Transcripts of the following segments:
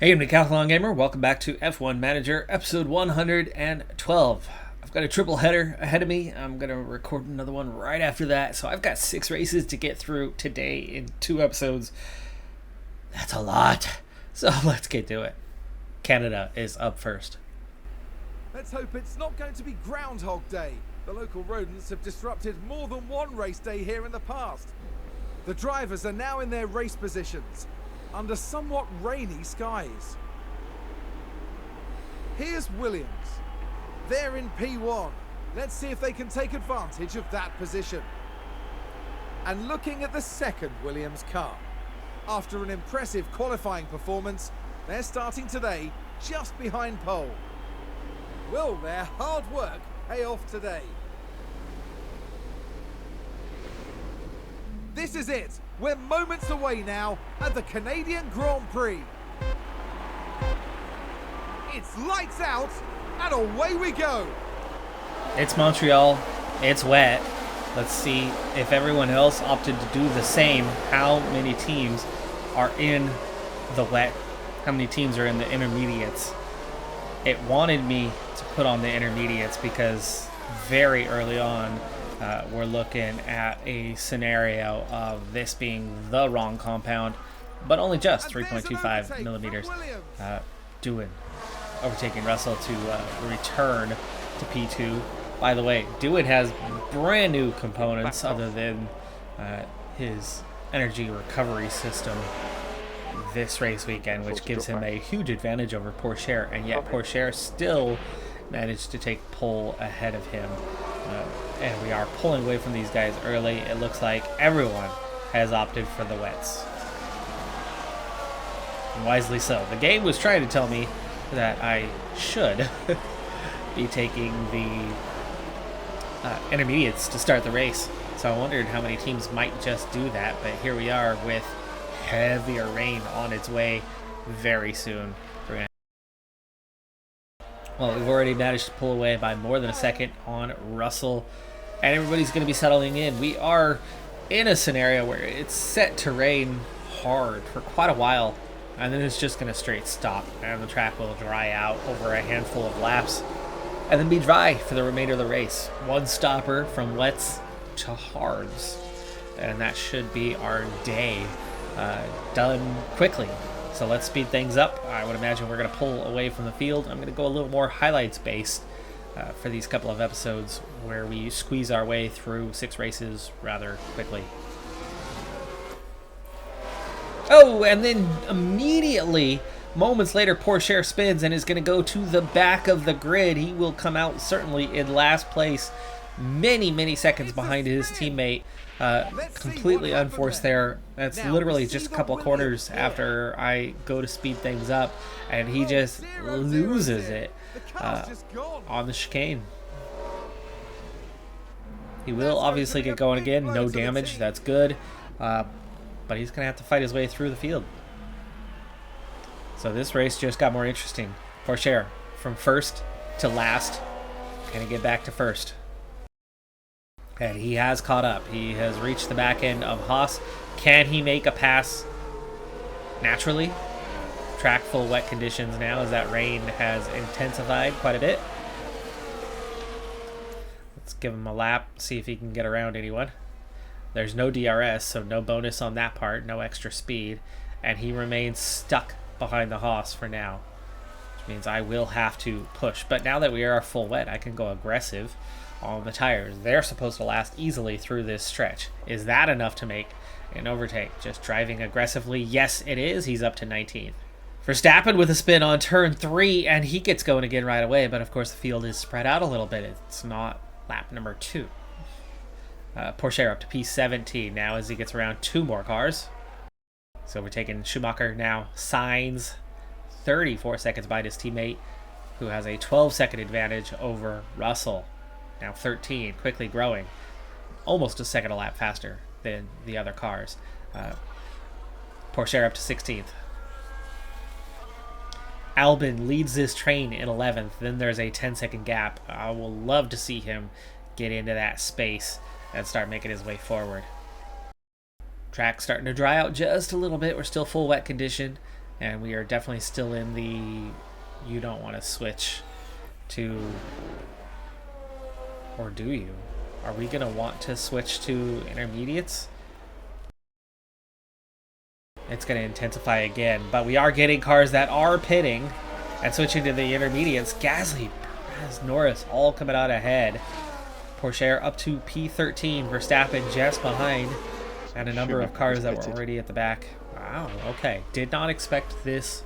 Hey, I'm Decathlon Gamer. Welcome back to F1 Manager, episode 112. I've got a triple header ahead of me. I'm going to record another one right after that. So I've got 6 races to get through today in 2 episodes. That's a lot. So let's get to it. Canada is up first. Let's hope it's not going to be Groundhog Day. The local rodents have disrupted more than one race day here in the past. The drivers are now in their race positions, under somewhat rainy skies. Here's Williams. They're in P1. Let's see if they can take advantage of that position. And looking at the second Williams car. After an impressive qualifying performance, they're starting today just behind pole. Will their hard work pay off today? This is it. We're moments away now at the Canadian Grand Prix. It's lights out and away we go. It's Montreal. It's wet. Let's see if everyone else opted to do the same. How many teams are in the wet? How many teams are in the intermediates? It wanted me to put on the intermediates because very early on we're looking at a scenario of this being the wrong compound, but only just 3.25 millimeters. Doohan overtaking Russell to return to P2. By the way, Doohan has brand new components other than his energy recovery system this race weekend, which gives him a huge advantage over Pourchaire, and yet Pourchaire still managed to take pole ahead of him. And we are pulling away from these guys early. It looks like everyone has opted for the wets. And wisely so. The game was trying to tell me that I should be taking the intermediates to start the race. So I wondered how many teams might just do that, but here we are with heavier rain on its way very soon. Well, we've already managed to pull away by more than a second on Russell, and everybody's going to be settling in. We are in a scenario where it's set to rain hard for quite a while, and then it's just going to straight stop, and the track will dry out over a handful of laps, and then be dry for the remainder of the race. One stopper from wets to hards, and that should be our day done quickly. So let's speed things up. I would imagine we're going to pull away from the field. I'm going to go a little more highlights based for these couple of episodes where we squeeze our way through 6 races rather quickly. Oh, and then immediately, moments later, Pourchaire spins and is going to go to the back of the grid. He will come out certainly in last place, many seconds behind his teammate. Completely unforced there. That's literally just a couple of corners after I go to speed things up, and he just loses it on the chicane. He will obviously get going again. No damage. That's good. But he's going to have to fight his way through the field. So this race just got more interesting. Pourchaire from first to last. Going to get back to first. And he has caught up. He has reached the back end of Haas. Can he make a pass naturally? Track full wet conditions now as that rain has intensified quite a bit. Let's give him a lap, see if he can get around anyone. There's no DRS, so no bonus on that part, no extra speed. And he remains stuck behind the Haas for now, which means I will have to push. But now that we are full wet, I can go aggressive on the tires. They're supposed to last easily through this stretch. Is that enough to make an overtake? Just driving aggressively? Yes, it is. He's up to 19th. Verstappen with a spin on turn 3, and he gets going again right away, but of course the field is spread out a little bit. It's not lap number 2. Pourchaire up to P17 now as he gets around 2 more cars. So we're taking Schumacher now. Sainz 34 seconds behind his teammate, who has a 12-second advantage over Russell. Now 13, quickly growing, almost a second a lap faster than the other cars. Pourchaire up to 16th. Albon leads this train in 11th. Then there's a 10-second gap. I will love to see him get into that space and start making his way forward. Track's starting to dry out just a little bit. We're still full wet condition, And we are definitely still in the you don't want to switch to, or do you? Are we going to want to switch to intermediates? It's going to intensify again, but we are getting cars that are pitting and switching to the intermediates. Gasly, Perez, Norris all coming out ahead. Porsche up to P13, Verstappen just behind, and a number of cars that were already at the back. Wow, okay. Did not expect this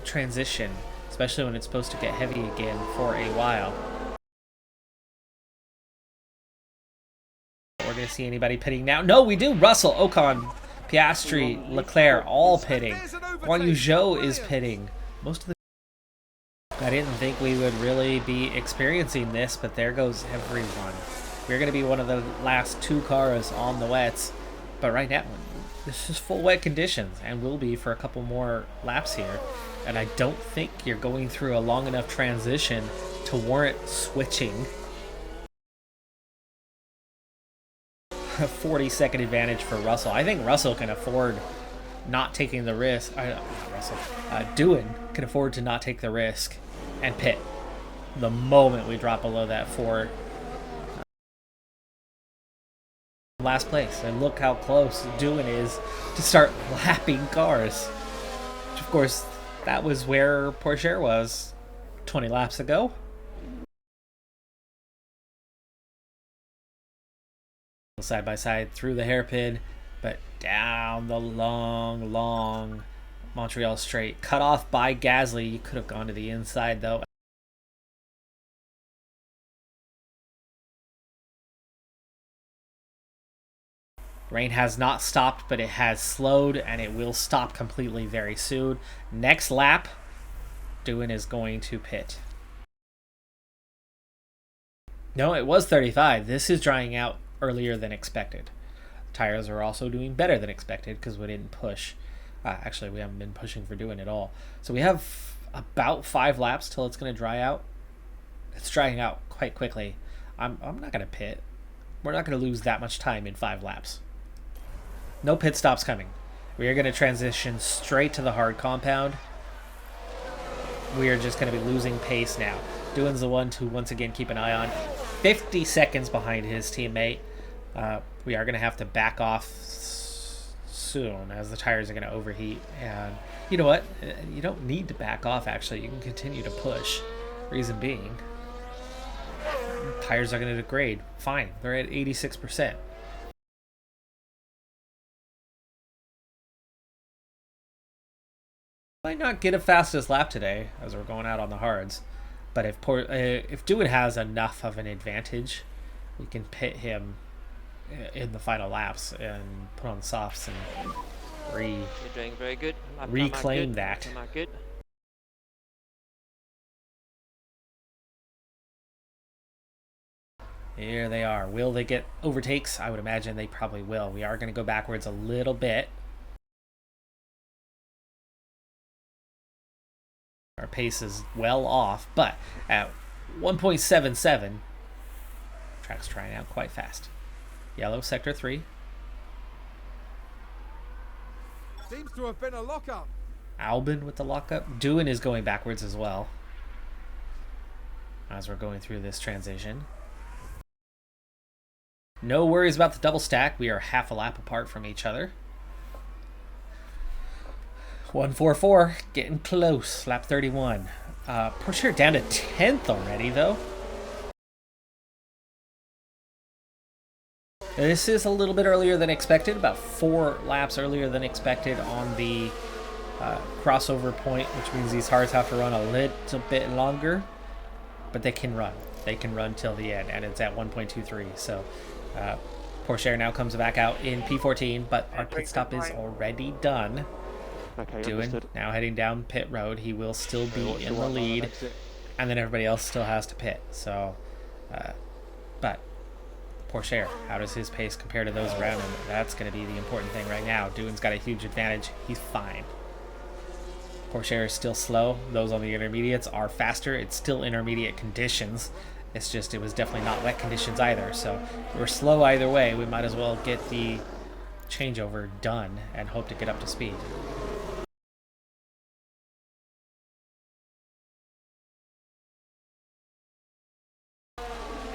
transition, especially when it's supposed to get heavy again for a while. We're going to see anybody pitting now. No, we do. Russell, Ocon, Piastri, Leclerc, all pitting. Guan Yu Zhou is pitting. Most of the... I didn't think we would really be experiencing this, but there goes everyone. We're going to be one of the last 2 cars on the wets, but right now, this is full wet conditions, and will be for a couple more laps here. And I don't think you're going through a long enough transition to warrant switching. A 40-second advantage for Russell. I think Russell can afford not taking the risk. Doohan can afford to not take the risk and pit the moment we drop below that 4. Last place, and look how close Doohan is to start lapping cars. Which, of course, that was where Porsche was 20 laps ago. Side by side through the hairpin, but down the long Montreal straight. Cut off by Gasly. You could have gone to the inside, though. Rain has not stopped, but it has slowed, and it will stop completely very soon. Next lap, Doohan is going to pit. No, it was 35. This is drying out earlier than expected. Tires are also doing better than expected because we didn't push. Actually, we haven't been pushing for Doohan at all. So we have about 5 laps till it's going to dry out. It's drying out quite quickly. I'm not going to pit. We're not going to lose that much time in 5 laps. No pit stops coming. We are going to transition straight to the hard compound. We are just going to be losing pace now. Doohan's the one to once again keep an eye on. 50 seconds behind his teammate. We are going to have to back off soon as the tires are going to overheat. And you know what? You don't need to back off, actually. You can continue to push. Reason being, tires are going to degrade. Fine. They're at 86%. Might not get a fastest lap today as we're going out on the hards. But if Doohan has enough of an advantage, we can pit him in the final laps and put on the softs and You're doing very good. reclaim that. Good. Here they are. Will they get overtakes? I would imagine they probably will. We are going to go backwards a little bit. Our pace is well off, but at 1.77, track's trying out quite fast. Yellow, sector 3. Seems to have been a lockup. Albon with the lockup. Doohan is going backwards as well as we're going through this transition. No worries about the double stack. We are half a lap apart from each other. 144, getting close. Lap 31. Porsche down to 10th already, though. This is a little bit earlier than expected, about 4 laps earlier than expected on the crossover point, which means these cars have to run a little bit longer, but they can run. They can run till the end, and it's at 1.23. So Porsche now comes back out in P14, but our pit stop is already done. Okay, Doohan now heading down pit road. He will still be in the lead, and then everybody else still has to pit. So, but Porsche, how does his pace compare to those around him? That's going to be the important thing right now. Doohan's got a huge advantage. He's fine. Porsche is still slow. Those on the intermediates are faster. It's still intermediate conditions. It's just it was definitely not wet conditions either. So we're slow either way. We might as well get the changeover done and hope to get up to speed.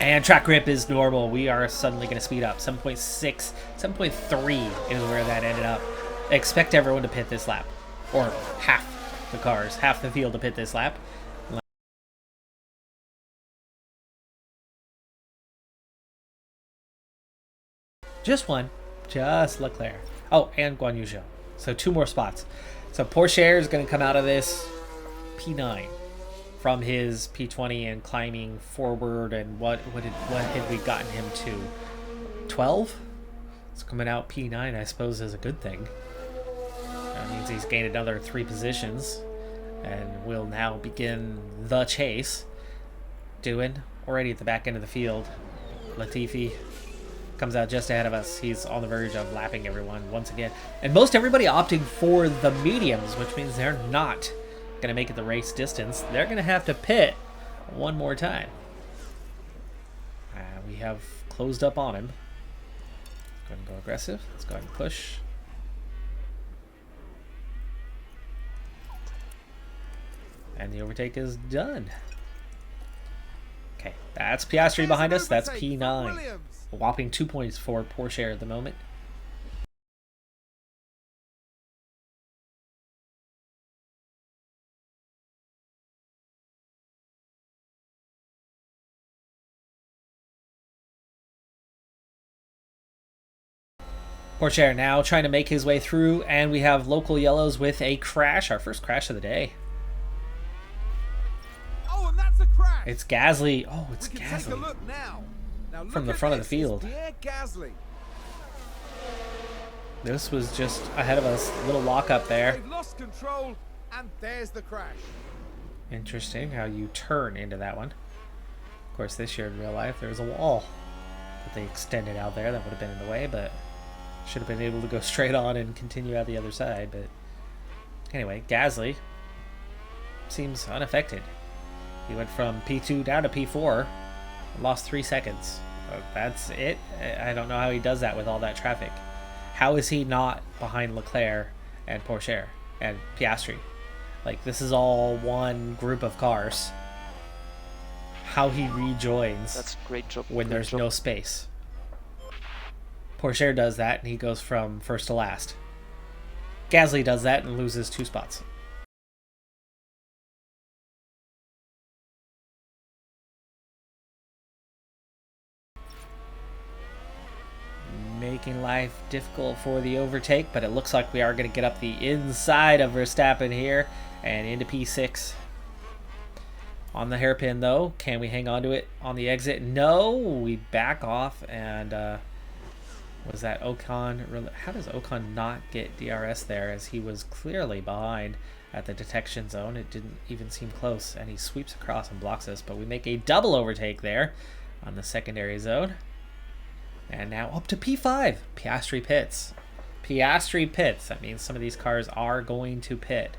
And track grip is normal. We are suddenly going to speed up. 7.6, 7.3 is where that ended up. Expect everyone to pit this lap. Or half the cars, half the field to pit this lap. Just one. Just Leclerc. Oh, and Guan Yu Zhou. So 2 more spots. So Porsche is going to come out of this P9 from his P20 and climbing forward. And what had we gotten him to? 12? It's coming out P9, I suppose, is a good thing. That means he's gained another 3 positions. And we'll now begin the chase. Doing already at the back end of the field. Latifi comes out just ahead of us. He's on the verge of lapping everyone once again. And most everybody opting for the mediums, which means they're not going to make it the race distance. They're going to have to pit one more time. We have closed up on him. Let's go ahead and go aggressive. Let's go ahead and push. And the overtake is done. Okay, that's Piastri behind us. That's P9. A whopping 2 points for Porsche at the moment. Porsche now trying to make his way through, and we have local yellows with a crash. Our first crash of the day. Oh, and that's a crash. It's Gasly. Oh, it's Take a Gasly. look now. Now look From the at front of the this. field. It's Pierre Gasly. This was just ahead of us. Little lockup there. They've lost control, and there's the crash. Interesting how you turn into that one. Of course, this year in real life, there was a wall that they extended out there that would have been in the way, but should have been able to go straight on and continue out the other side. But anyway, Gasly seems unaffected. He went from P2 down to P4, lost 3 seconds. That's it. I don't know how he does that with all that traffic. How is he not behind Leclerc and Porsche and Piastri? Like, this is all one group of cars. How he rejoins. That's great job. When great there's job. no space. Porsche does that and he goes from first to last. Gasly does that and loses 2 spots. Making life difficult for the overtake, but it looks like we are going to get up the inside of Verstappen here and into P6. On the hairpin, though, can we hang on to it on the exit? No, we back off, and was that Ocon? How does Ocon not get DRS there, as he was clearly behind at the detection zone? It didn't even seem close, and he sweeps across and blocks us, but we make a double overtake there on the secondary zone. And now up to P5. Piastri pits. Piastri pits. That means some of these cars are going to pit.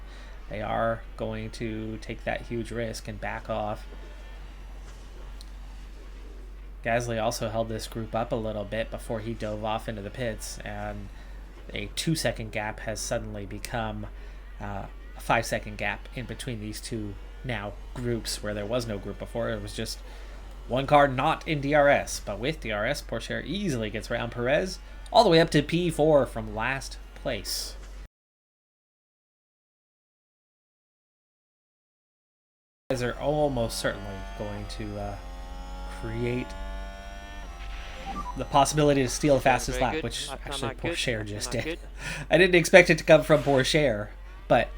They are going to take that huge risk and back off. Gasly also held this group up a little bit before he dove off into the pits, and a 2-second gap has suddenly become a 5-second gap in between these two now groups, where there was no group before. It was just one car not in DRS, but with DRS, Porsche easily gets around Perez all the way up to P4 from last place. Guys are almost certainly going to create the possibility to steal the fastest lap, which actually Porsche just did. I didn't expect it to come from Porsche, but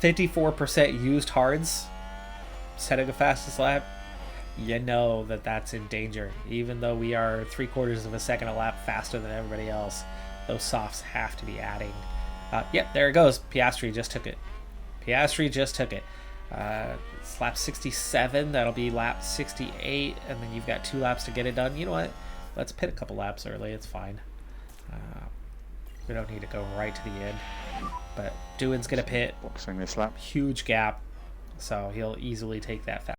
54% used hards setting a fastest lap. You know that that's in danger. Even though we are 3/4 of a second a lap faster than everybody else, those softs have to be adding. Yep, there it goes. Piastri just took it. Piastri just took it. It's lap 67. That'll be lap 68, and then you've got 2 laps to get it done. You know what? Let's pit a couple laps early. It's fine. We don't need to go right to the end. But Doohan's gonna pit. Boxing this lap. Huge gap, so he'll easily take that fast.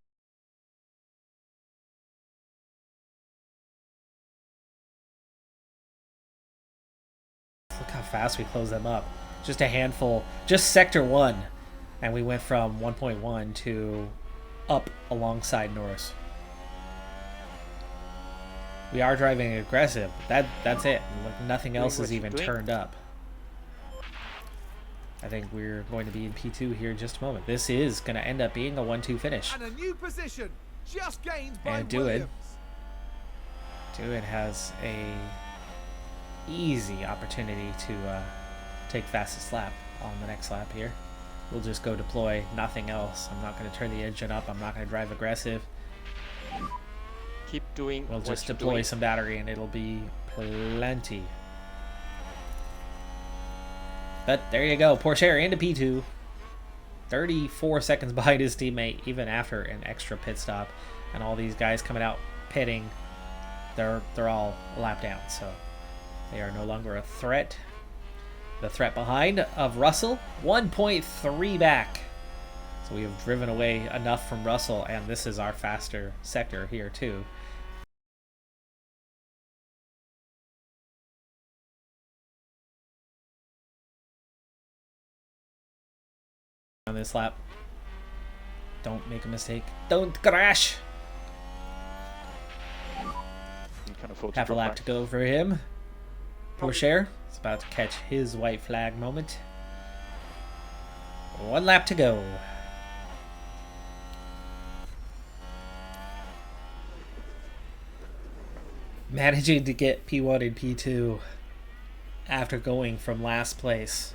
Look how fast we close them up. Just a handful, just sector 1, and we went from 1.1 to up alongside Norris. We are driving aggressive. That's it. Like, nothing else is even doing. turned up. I think we're going to be in P2 here in just a moment. This is going to end up being a 1-2 finish. And a new position just gained by And Williams. Dewitt has a easy opportunity to take fastest lap on the next lap here. We'll just go deploy, nothing else. I'm not going to turn the engine up. I'm not going to drive aggressive. Keep doing. We'll what just you're deploy doing. some battery and it'll be plenty. But there you go. Porsche into P2. 34 seconds behind his teammate, even after an extra pit stop. And all these guys coming out pitting, they're all a lap down. So they are no longer a threat. The threat behind of Russell, 1.3 back. So we have driven away enough from Russell, and this is our faster sector here too. On this lap, don't make a mistake. Don't crash. You can afford to Half a drop lap back. to go for him. Porsche is about to catch his white flag moment. 1 lap to go. Managing to get P1 and P2 after going from last place.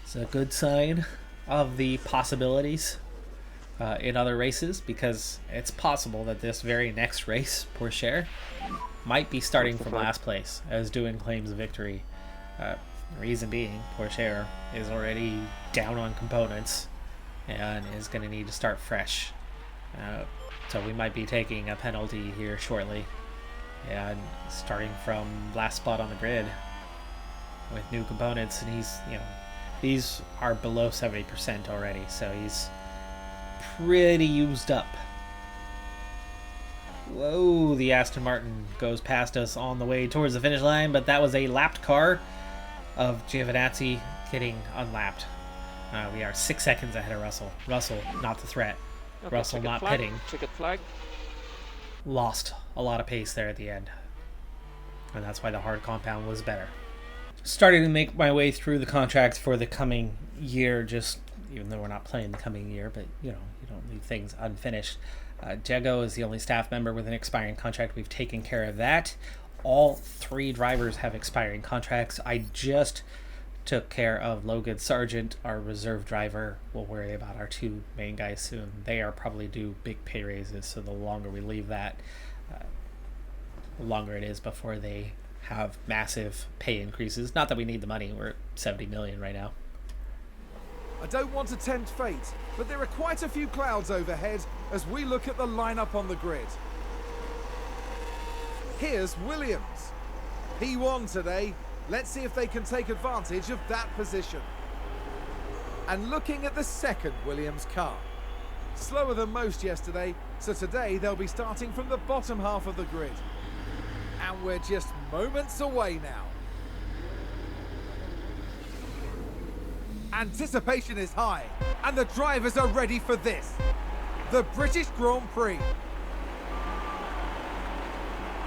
It's a good sign of the possibilities in other races, because it's possible that this very next race, Porsche, might be starting from last place as doing claims of victory. Reason being, Porsche is already down on components and is going to need to start fresh. So we might be taking a penalty here shortly and starting from last spot on the grid with new components, and he's, you know, these are below 70% already, so he's pretty used up. Whoa, the Aston Martin goes past us on the way towards the finish line, but that was a lapped car of Giovinazzi getting unlapped. We are 6 seconds ahead of Russell. Russell, not the threat. Okay, Russell checkered not flag, pitting. checkered flag. Lost a lot of pace there at the end. And that's why the hard compound was better. Starting to make my way through the contracts for the coming year, just even though we're not playing the coming year, but you know, you don't leave things unfinished. Diego is the only staff member with an expiring contract. We've taken care of that. All 3 drivers have expiring contracts. I just took care of Logan Sargent, our reserve driver. We'll worry about our 2 main guys soon. They are probably due big pay raises, so the longer we leave that, the longer it is before they have massive pay increases. Not that we need the money. We're at 70 million right now. I don't want to tempt fate, but there are quite a few clouds overhead as we look at the lineup on the grid. Here's Williams. P1 today. Let's see if they can take advantage of that position. And looking at the second Williams car. Slower than most yesterday, so today they'll be starting from the bottom half of the grid. And we're just moments away now. Anticipation is high, and the drivers are ready for this. The British Grand Prix.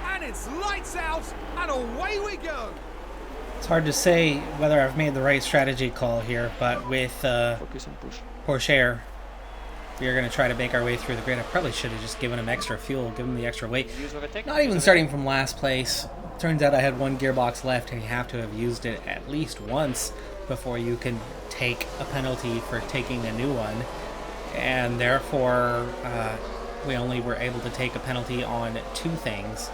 And it's lights out, and away we go. It's hard to say whether I've made the right strategy call here, but with Focus and push. Porsche, we are going to try to make our way through the grid. I probably should have just given him extra fuel, given him the extra weight. Use of attack. Not even starting from last place. Turns out I had 1 gearbox left, and you have to have used it at least once before you can take a penalty for taking a new one. And therefore, we only were able to take a penalty on 2 things.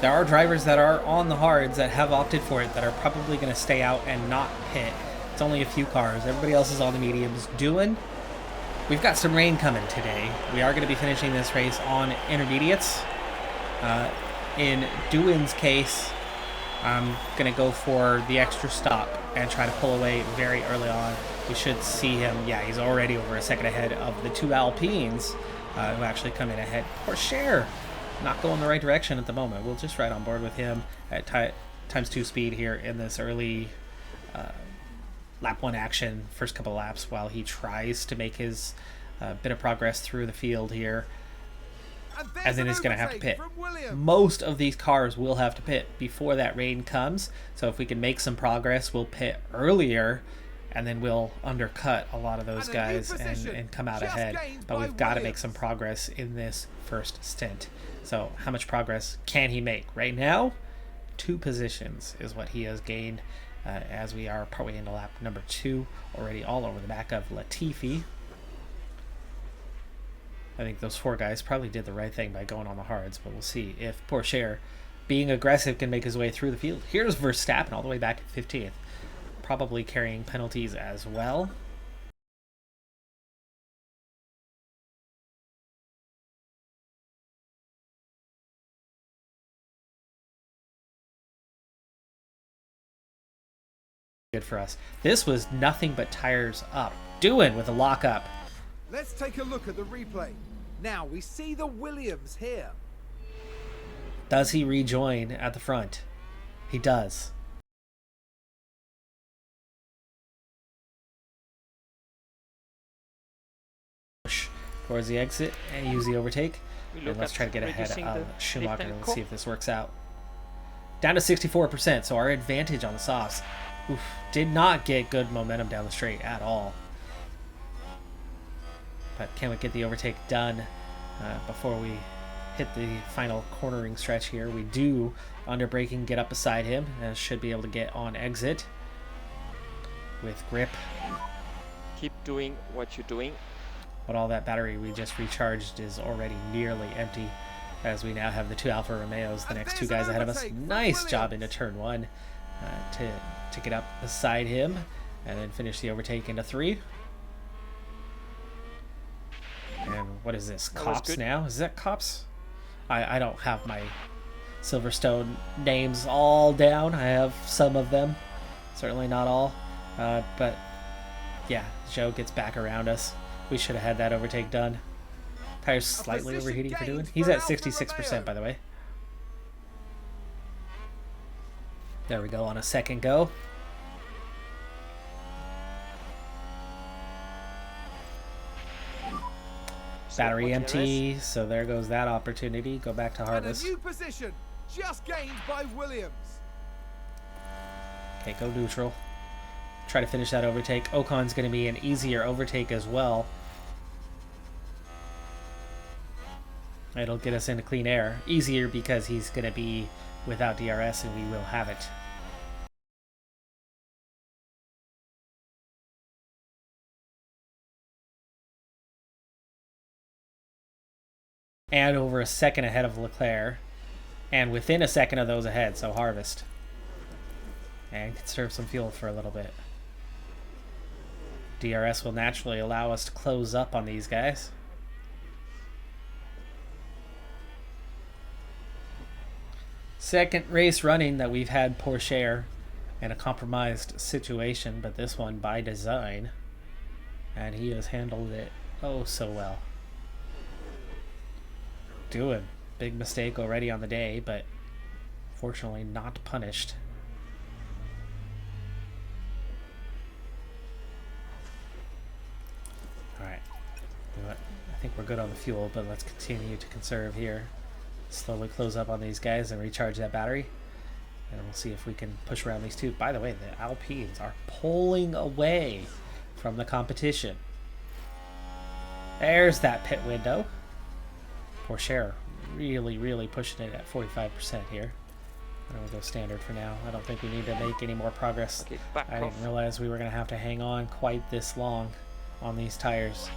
There are drivers that are on the hards that have opted for it that are probably going to stay out and not pit. It's only a few cars. Everybody else is on the mediums. We've got some rain coming today. We are going to be finishing this race on intermediates. In Doohan's case, I'm going to go for the extra stop and try to pull away very early on. We should see him. Yeah, he's already over a second ahead of the 2 Alpines who actually come in ahead. Porsche not going the right direction at the moment. We'll just ride on board with him at times 2 speed here in this early lap 1 action, first couple laps, while he tries to make his bit of progress through the field here. and then it's going to have to pit. From Williams. Most of these cars will have to pit before that rain comes, so if we can make some progress, we'll pit earlier, and then we'll undercut a lot of those guys and come out ahead. But we've got to make some progress in this first stint. So how much progress can he make? Right now, 2 positions is what he has gained, as we are partway into lap number 2, already all over the back of Latifi. I think those 4 guys probably did the right thing by going on the hards, but we'll see if Porsche, being aggressive, can make his way through the field. Here's Verstappen all the way back at 15th, probably carrying penalties as well. Good for us. This was nothing but tires up. Doing with a lockup. Let's take a look at the replay. Now we see the Williams here. Does he rejoin at the front? He does. Push towards the exit and use the overtake. And let's try to get ahead of Schumacher. Let's see if this works out. Down to 64%, so our advantage on the softs. Oof, did not get good momentum down the straight at all. But can we get the overtake done before we hit the final cornering stretch here? We do, under braking, get up beside him and should be able to get on exit with grip. Keep doing what you're doing. But all that battery we just recharged is already nearly empty, as we now have the 2 Alfa Romeos, the next 2 guys ahead of us. Nice job into turn 1 to get up beside him and then finish the overtake into 3. And what is this? Cops now? Is that Cops? I don't have my Silverstone names all down. I have some of them. Certainly not all. But yeah, Joe gets back around us. We should have had that overtake done. Tires slightly overheating for doing. He's at 66%, by the way. There we go on a second go. Battery empty, so there goes that opportunity. Go back to harvest. And a new position just gained by Williams. Okay, go neutral. Try to finish that overtake. Ocon's going to be an easier overtake as well. It'll get us into clean air. Easier because he's going to be without DRS and we will have it. And over a second ahead of Leclerc. And within a second of those ahead, so harvest. And conserve some fuel for a little bit. DRS will naturally allow us to close up on these guys. Second race running that we've had Porsche in a compromised situation, but this one by design. And he has handled it oh so well. Doing big mistake already on the day, but fortunately not punished. Alright, I think we're good on the fuel, but let's continue to conserve here. Slowly close up on these guys and recharge that battery, and we'll see if we can push around these 2. By the way, the Alpines are pulling away from the competition. There's that pit window. Porsche really pushing it at 45% here. I'm going to go standard for now. I don't think we need to make any more progress. Okay, I didn't realize we were going to have to hang on quite this long on these tires.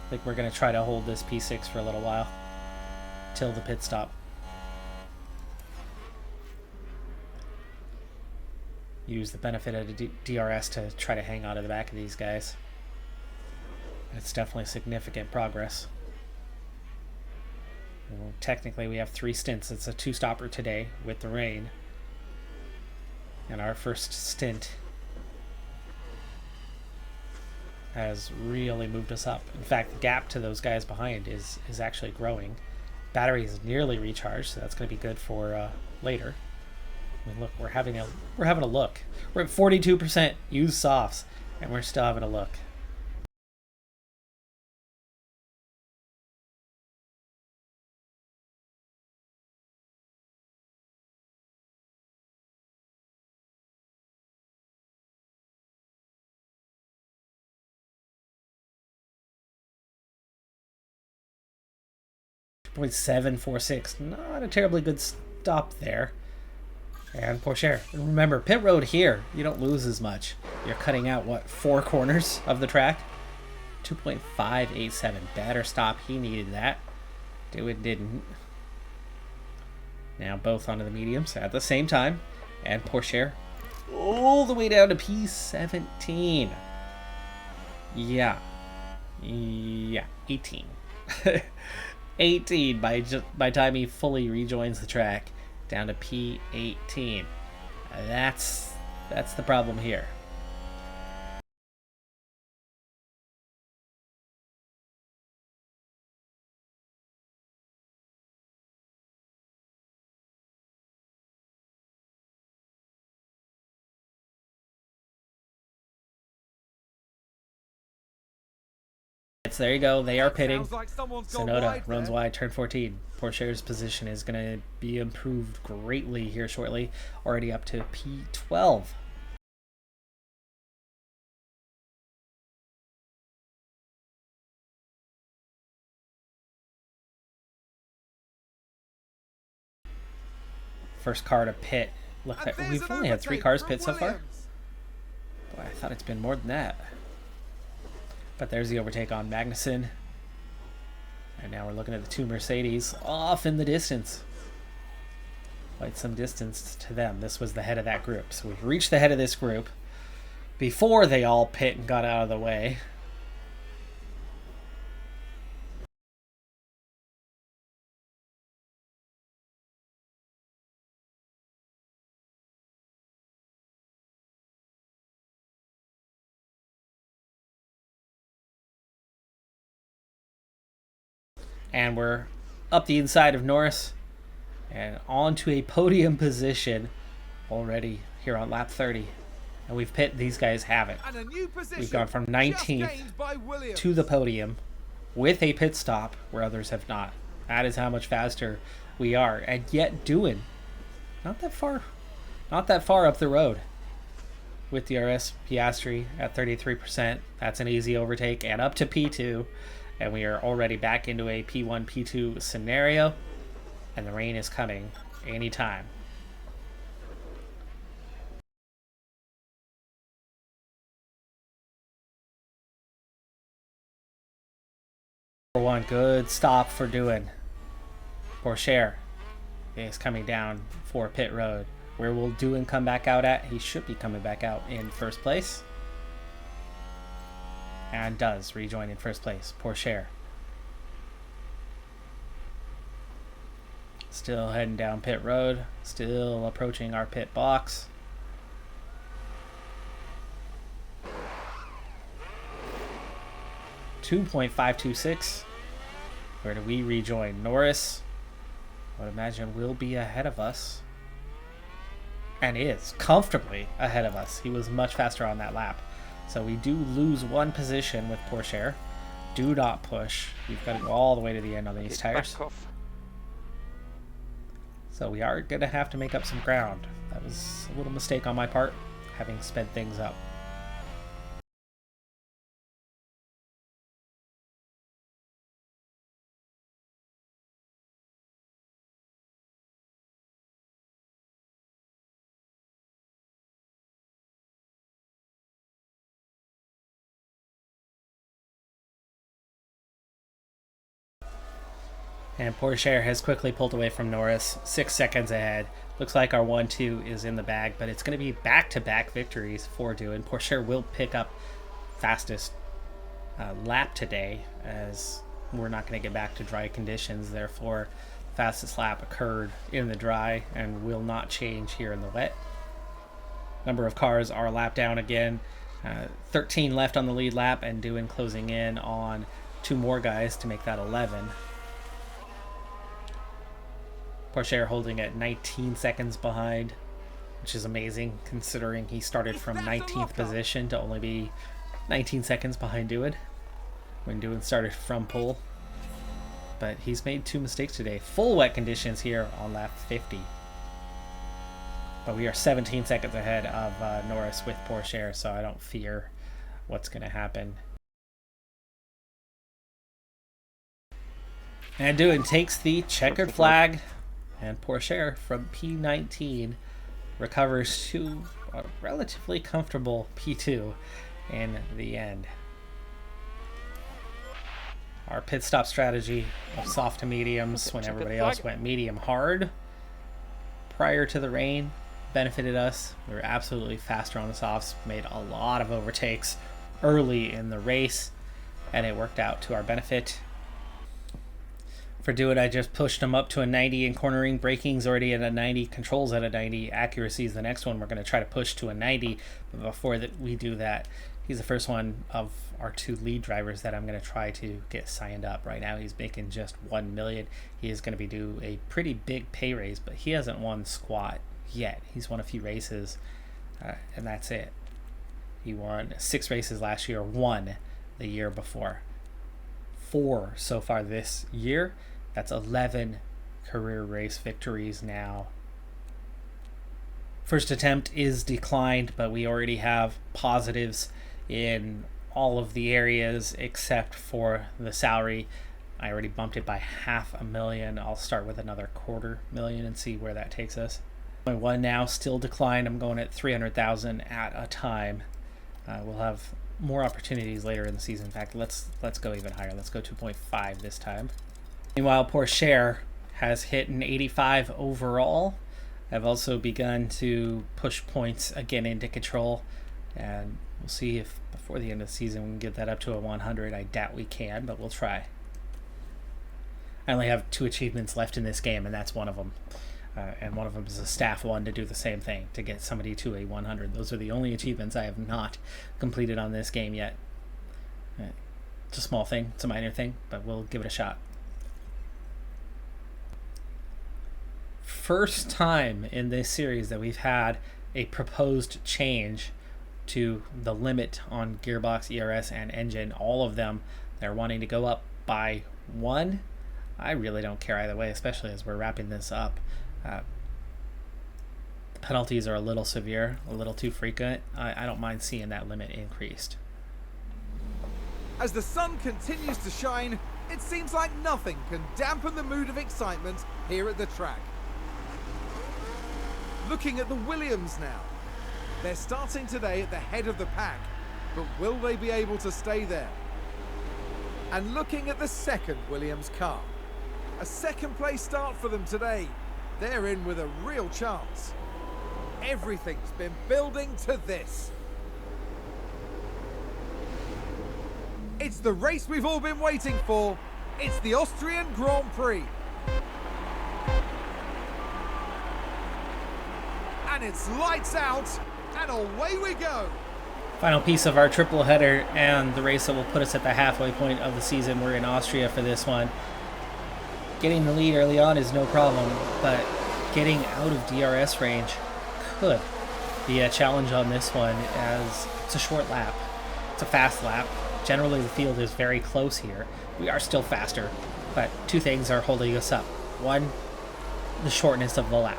I think we're going to try to hold this P6 for a little while till the pit stop. Use the benefit of the DRS to try to hang on to the back of these guys. It's definitely significant progress. Well, technically we have 3 stints. It's a 2-stopper today with the rain. And our first stint has really moved us up. In fact, the gap to those guys behind is actually growing. Battery is nearly recharged, so that's going to be good for later. I mean, look, we're having a look. We're at 42% used softs, and we're still having a look. 2.746. Not a terribly good stop there. And Pourchaire. Remember, pit road here, you don't lose as much. You're cutting out, what, 4 corners of the track? 2.587. Better stop. He needed that. Dewitt didn't. Now both onto the mediums at the same time. And Pourchaire all the way down to P17. Yeah. Yeah. 18. 18 by time he fully rejoins the track. Down to P18. That's the problem here. There you go. They are pitting. Like Sonoda runs wide, turn 14. Pourchaire's position is going to be improved greatly here shortly. Already up to P12. First car to pit. Look, we've only had 3 cars pit so far. Boy, I thought it's been more than that. But there's the overtake on Magnussen. And now we're looking at the 2 Mercedes off in the distance. Quite some distance to them. This was the head of that group. So we've reached the head of this group before they all pit and got out of the way. And we're up the inside of Norris and onto a podium position already here on lap 30. And we've pit, these guys haven't. We've gone from 19th to the podium with a pit stop where others have not. That is how much faster we are. And yet doing not that far up the road with DRS Piastri at 33%. That's an easy overtake and up to P2. And we are already back into a P1, P2 scenario. And the rain is coming anytime. One good stop for doing. Pourchaire is coming down for pit road. Where will Doohan come back out at? He should be coming back out in first place. And does rejoin in first place. Pourchaire. Still heading down pit road. Still approaching our pit box. .526. Where do we rejoin? Norris, I would imagine, will be ahead of us. And is comfortably ahead of us. He was much faster on that lap. So we do lose 1 position with Pourchaire. Do not push. We've got to go all the way to the end on these tires. So we are going to have to make up some ground. That was a little mistake on my part, having sped things up. And Pourchaire has quickly pulled away from Norris, 6 seconds ahead. Looks like our 1-2 is in the bag, but it's going to be back-to-back victories for Doohan. Pourchaire will pick up fastest lap today, as we're not going to get back to dry conditions. Therefore, fastest lap occurred in the dry and will not change here in the wet. Number of cars are a lap down again. 13 left on the lead lap, and Doohan closing in on 2 more guys to make that 11. Pourchaire holding at 19 seconds behind, which is amazing considering he started from 19th position to only be 19 seconds behind Doohan when Doohan started from pole. But he's made 2 mistakes today. Full wet conditions here on lap 50. But we are 17 seconds ahead of Norris with Pourchaire, so I don't fear what's going to happen. And Doohan takes the checkered flag, and Pourchaire from P19 recovers to a relatively comfortable P2 in the end. Our pit stop strategy of soft to mediums when everybody else went medium hard prior to the rain benefited us. We were absolutely faster on the softs, made a lot of overtakes early in the race, and it worked out to our benefit. For Doohan, I just pushed him up to a 90 in cornering. Braking's already at a 90. Controls at a 90. Accuracy is the next one we're going to try to push to a 90. But before that we do that, he's the first one of our 2 lead drivers that I'm going to try to get signed up. Right now he's making just 1 million. He is going to be due a pretty big pay raise, but he hasn't won squat yet. He's won a few races, and that's it. He won 6 races last year, 1 the year before. 4 so far this year. That's 11 career race victories now. First attempt is declined, but we already have positives in all of the areas except for the salary. I already bumped it by $500,000. I'll start with another $250,000 and see where that takes us. 1 now, still declined. I'm going at 300,000 at a time. We'll have more opportunities later in the season. In fact, let's go even higher. Let's go 2.5 this time. Meanwhile, Pourchaire has hit an 85 overall. I've also begun to push points again into control, and we'll see if before the end of the season we can get that up to a 100. I doubt we can, but we'll try. I only have 2 achievements left in this game, and that's one of them. And one of them is a staff one to do the same thing, to get somebody to a 100. Those are the only achievements I have not completed on this game yet. It's a small thing, it's a minor thing, but we'll give it a shot. First time in this series that we've had a proposed change to the limit on gearbox, ERS, and engine. All of them, they're wanting to go up by 1. I really don't care either way, especially as we're wrapping this up. The penalties are a little severe, a little too frequent. I don't mind seeing that limit increased. As the sun continues to shine, it seems like nothing can dampen the mood of excitement here at the track. Looking at the Williams now. They're starting today at the head of the pack, but will they be able to stay there? And looking at the second Williams car. A second place start for them today. They're in with a real chance. Everything's been building to this. It's the race we've all been waiting for. It's the Austrian Grand Prix. And it's lights out, and away we go. Final piece of our triple header and the race that will put us at the halfway point of the season. We're in Austria for this one. Getting the lead early on is no problem, but getting out of DRS range could be a challenge on this one, as it's a short lap. It's a fast lap. Generally the field is very close here. We are still faster, but 2 things are holding us up. 1, the shortness of the lap.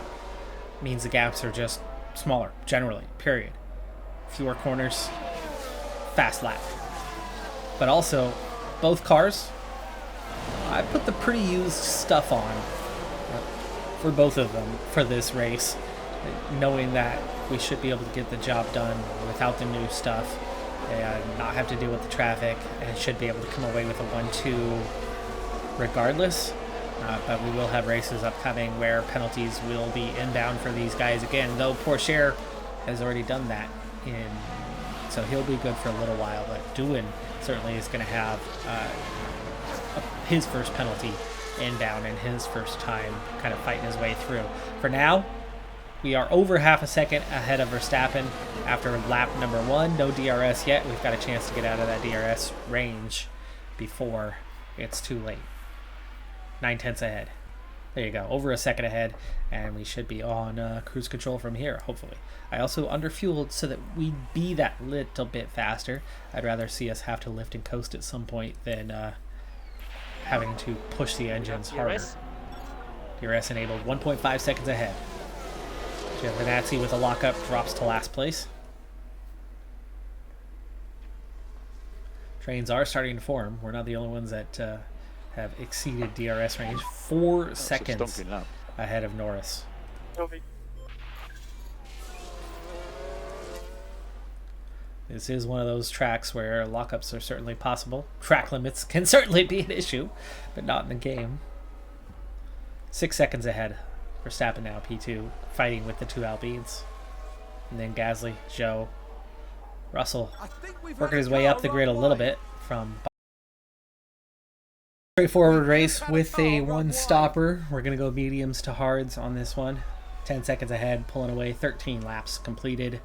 Means the gaps are just smaller, generally, period. Fewer corners, fast lap. But also, both cars, I put the pretty used stuff on for both of them for this race, knowing that we should be able to get the job done without the new stuff and not have to deal with the traffic, and should be able to come away with a 1-2 regardless. But we will have races upcoming where penalties will be inbound for these guys again, though Pourchaire has already done that, so he'll be good for a little while. But Doohan certainly is going to have his first penalty inbound in his first time kind of fighting his way through. For now, we are over half a second ahead of Verstappen after lap number 1. No DRS yet. We've got a chance to get out of that DRS range before it's too late. 9/10 ahead. There you go, over a second ahead, and we should be on cruise control from here, hopefully. I also underfueled so that we'd be that little bit faster. I'd rather see us have to lift and coast at some point than having to push the engines harder. DRS enabled, 1.5 seconds ahead. Giovinazzi with a lockup drops to last place. Trains are starting to form. We're not the only ones that have exceeded DRS range. 4 That's a seconds stomping lap. ahead of Norris. This is one of those tracks where lockups are certainly possible. Track limits can certainly be an issue, but not in the game. 6 seconds ahead. Verstappen now, P2, fighting with the two Alpines. And then Gasly, Zhou, Russell, working his way up the grid a little bit from... Straightforward race with a one stopper. We're going to go mediums to hards on this one. 10 seconds ahead, pulling away, 13 laps completed.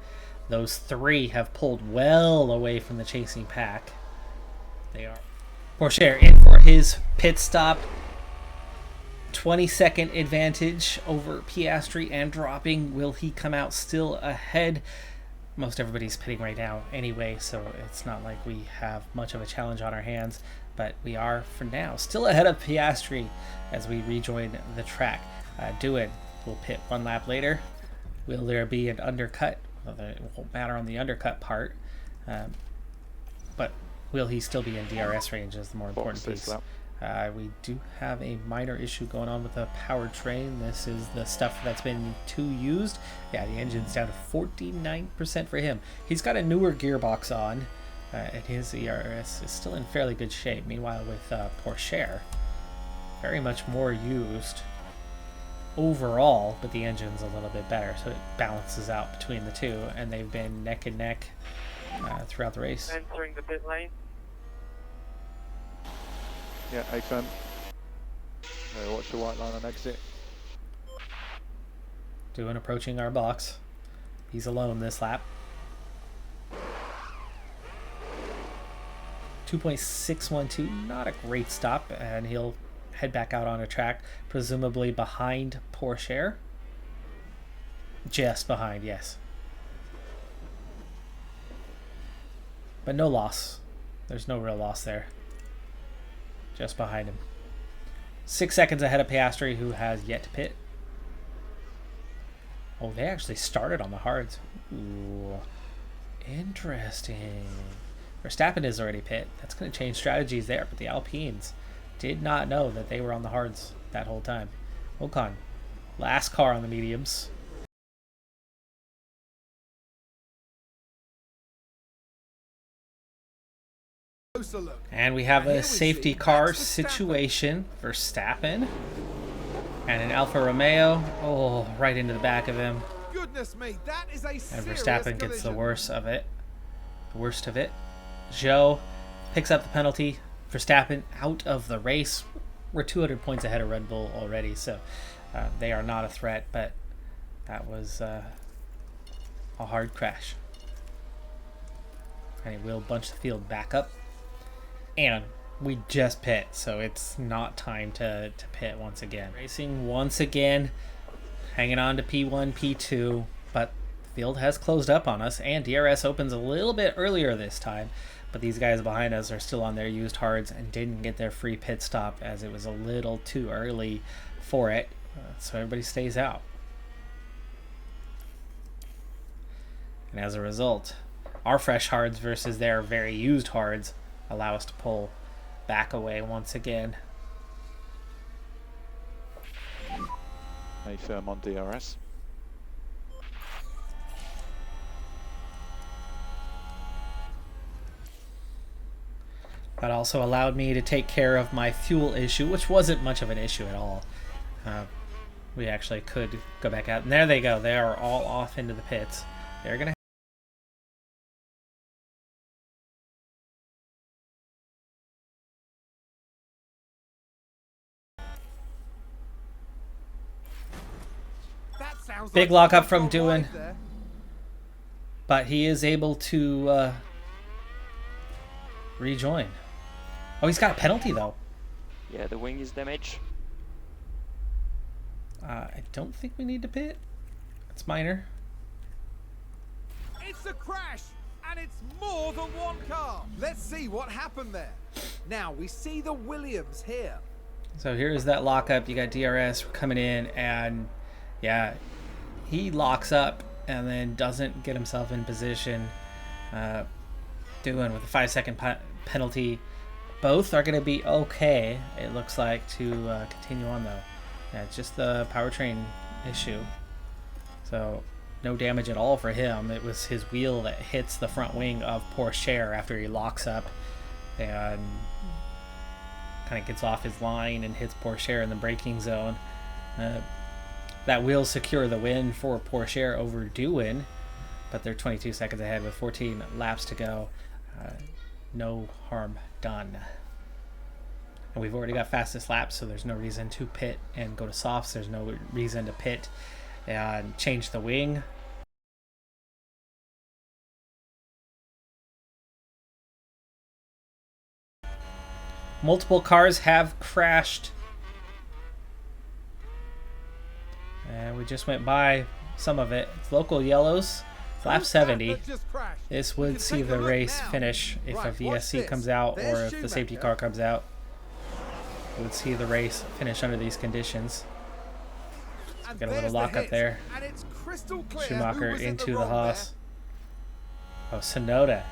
Those 3 have pulled well away from the chasing pack. They are. Porsche in for his pit stop. 20-second advantage over Piastri and dropping. Will he come out still ahead? Most everybody's pitting right now anyway, so it's not like we have much of a challenge on our hands. But we are, for now, still ahead of Piastri as we rejoin the track. Doohan will pit 1 lap later. Will there be an undercut? Well, it won't matter on the undercut part. But will he still be in DRS range is the more important piece. We do have a minor issue going on with the powertrain. This is the stuff that's been too used. Yeah, the engine's down to 49% for him. He's got a newer gearbox on, and his ERS is still in fairly good shape. Meanwhile, with Porsche, very much more used overall, but the engine's a little bit better, so it balances out between the two, and they've been neck and neck throughout the race. Entering the pit lane. Yeah, A-firm. Watch the white line on exit. Doohan approaching our box. He's alone this lap. 2.612, not a great stop, and he'll head back out on a track, presumably behind Porsche. Just behind, yes. But no loss. There's no real loss there. Just behind him. 6 seconds ahead of Piastri, who has yet to pit. Oh, they actually started on the hards. Ooh, interesting. Verstappen is already pit. That's going to change strategies there, but the Alpines did not know that they were on the hards that whole time. Ocon, last car on the mediums. And we have a safety car situation. Verstappen and an Alfa Romeo. Oh, right into the back of him. Goodness me, that is a and Verstappen gets the worst of it. Zhou picks up the penalty. Verstappen out of the race. We're 200 points ahead of Red Bull already, so they are not a threat, but that was a hard crash. And it will bunch the field back up. And we just pit, so it's not time to pit once again. Racing once again, hanging on to P1, P2, but the field has closed up on us, and DRS opens a little bit earlier this time, but these guys behind us are still on their used hards and didn't get their free pit stop as it was a little too early for it, so everybody stays out. And as a result, our fresh hards versus their very used hards allow us to pull back away once again. A-firm on DRS. That also allowed me to take care of my fuel issue, which wasn't much of an issue at all. We actually could go back out. And there they go. They are all off into the pits. They're going to big lockup from Doohan, but he is able to rejoin. Oh, he's got a penalty though. Yeah, the wing is damaged. I don't think we need to pit. It's minor. It's a crash, and it's more than one car. Let's see what happened there. Now we see the Williams here. So here's that lockup. You got DRS coming in, and yeah, he locks up and then doesn't get himself in position. Doohan with a 5-second penalty Both are going to be okay, it looks like, to continue on, though. Yeah, it's just the powertrain issue. So, no damage at all for him. It was his wheel that hits the front wing of Pourchaire after he locks up and kind of gets off his line and hits Pourchaire in the braking zone. That will secure the win for Pourchaire over Doohan, but they're 22 seconds ahead with 14 laps to go. No harm done. And we've already got fastest laps, so there's no reason to pit and go to softs. There's no reason to pit and change the wing. Multiple cars have crashed. And we just went by some of it. It's local yellows. Lap 70. This would see the race finish if a VSC comes out or if the safety car comes out. We would see the race finish under these conditions. So got a little lockup there. Schumacher into the Haas. Oh, Sonoda.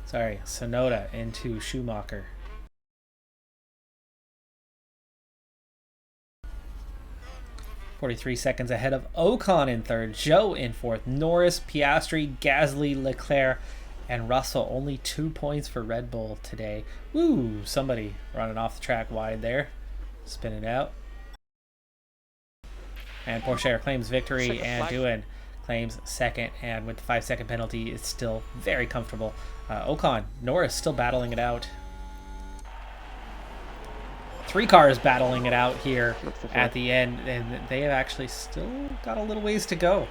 Sorry, Sonoda into Schumacher. .43 seconds ahead of Ocon in third, Zhou in fourth, Norris, Piastri, Gasly, Leclerc, and Russell. Only 2 points for Red Bull today. Woo! Somebody running off the track wide there. Spin it out. And Pourchaire claims victory, and Doohan claims second. And with the 5-second penalty, it's still very comfortable. Ocon, Norris still battling it out. 3 cars battling it out here at the end, and they have actually still got a little ways to go.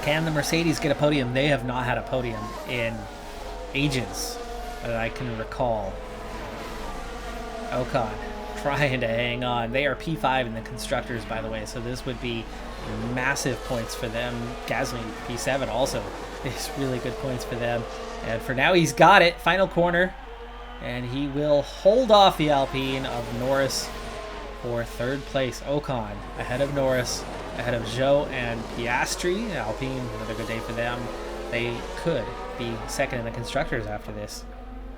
Can the Mercedes get a podium? They have not had a podium in ages that I can recall. Ocon trying to hang on. They are P5 in the constructors, by the way, so this would be massive points for them. Gasly P7 also is really good points for them. And for now, he's got it. Final corner. And he will hold off the Alpine of Norris for third place. Ocon ahead of Norris, ahead of Zhou and Piastri. Alpine, another good day for them. They could be second in the constructors after this.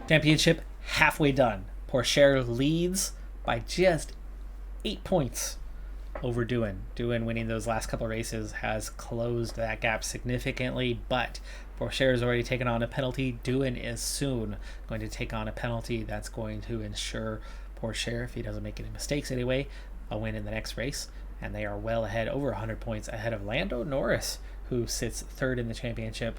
Championship halfway done. Pourchaire leads by just 8 points over Doohan. Doohan winning those last couple races has closed that gap significantly, but Pourchaire has already taken on a penalty. Doohan is soon going to take on a penalty that's going to ensure Pourchaire, if he doesn't make any mistakes anyway, a win in the next race. And they are well ahead, over 100 points ahead of Lando Norris, who sits third in the championship,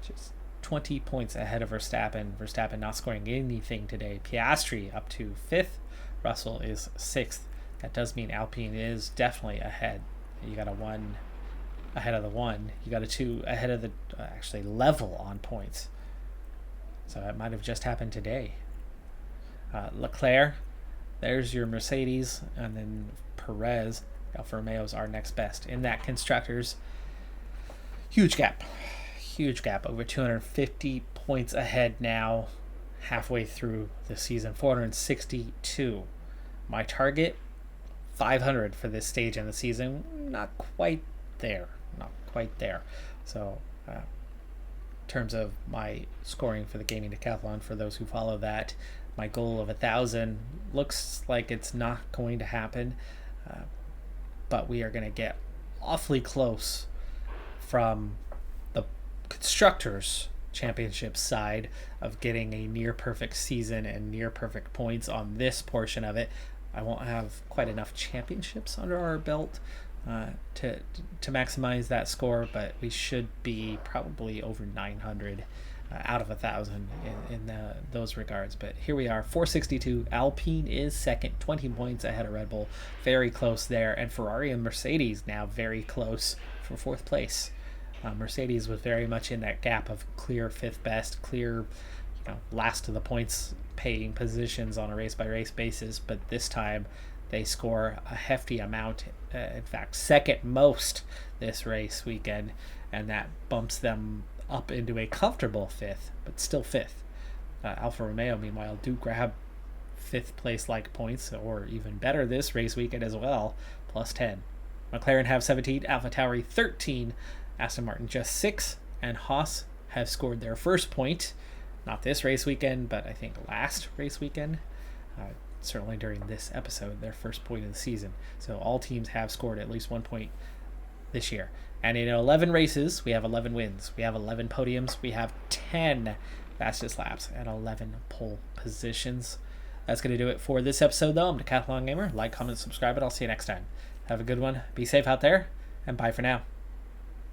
just 20 points ahead of Verstappen. Verstappen not scoring anything today. Piastri up to 5th. Russell is 6th. That does mean Alpine is definitely ahead. You got a 1 ahead of the 1. You got a 2 ahead of the actually level on points. So that might have just happened today. Leclerc, there's your Mercedes, and then Perez. Alfa Romeo's our next best in that constructors. Huge gap, over 250 points ahead now, halfway through the season. 462. My target, 500 for this stage in the season. Not quite there. So in terms of my scoring for the gaming decathlon, for those who follow that, my goal of 1,000 looks like it's not going to happen, but we are going to get awfully close from the constructors championship side of getting a near perfect season and near perfect points on this portion of it. I won't have quite enough championships under our belt to maximize that score, but we should be probably over 900 out of 1,000 in those regards. But here we are, 462. Alpine is second, 20 points ahead of Red Bull, very close there, and Ferrari and Mercedes now very close for 4th place. Mercedes was very much in that gap of clear 5th best, clear last of the points paying positions on a race by race basis, but this time they score a hefty amount, in fact second most this race weekend, and that bumps them up into a comfortable 5th, but still 5th. Alfa Romeo meanwhile do grab 5th place like points, or even better this race weekend as well, plus 10. McLaren have 17, AlphaTauri 13, Aston Martin just 6, and Haas have scored their first point Not this race weekend, but I think last race weekend. Certainly during this episode, their first point of the season. So all teams have scored at least 1 point this year. And in 11 races, we have 11 wins. We have 11 podiums. We have 10 fastest laps and 11 pole positions. That's going to do it for this episode, though. I'm Decathlon Gamer. Like, comment, subscribe, and I'll see you next time. Have a good one. Be safe out there, and bye for now.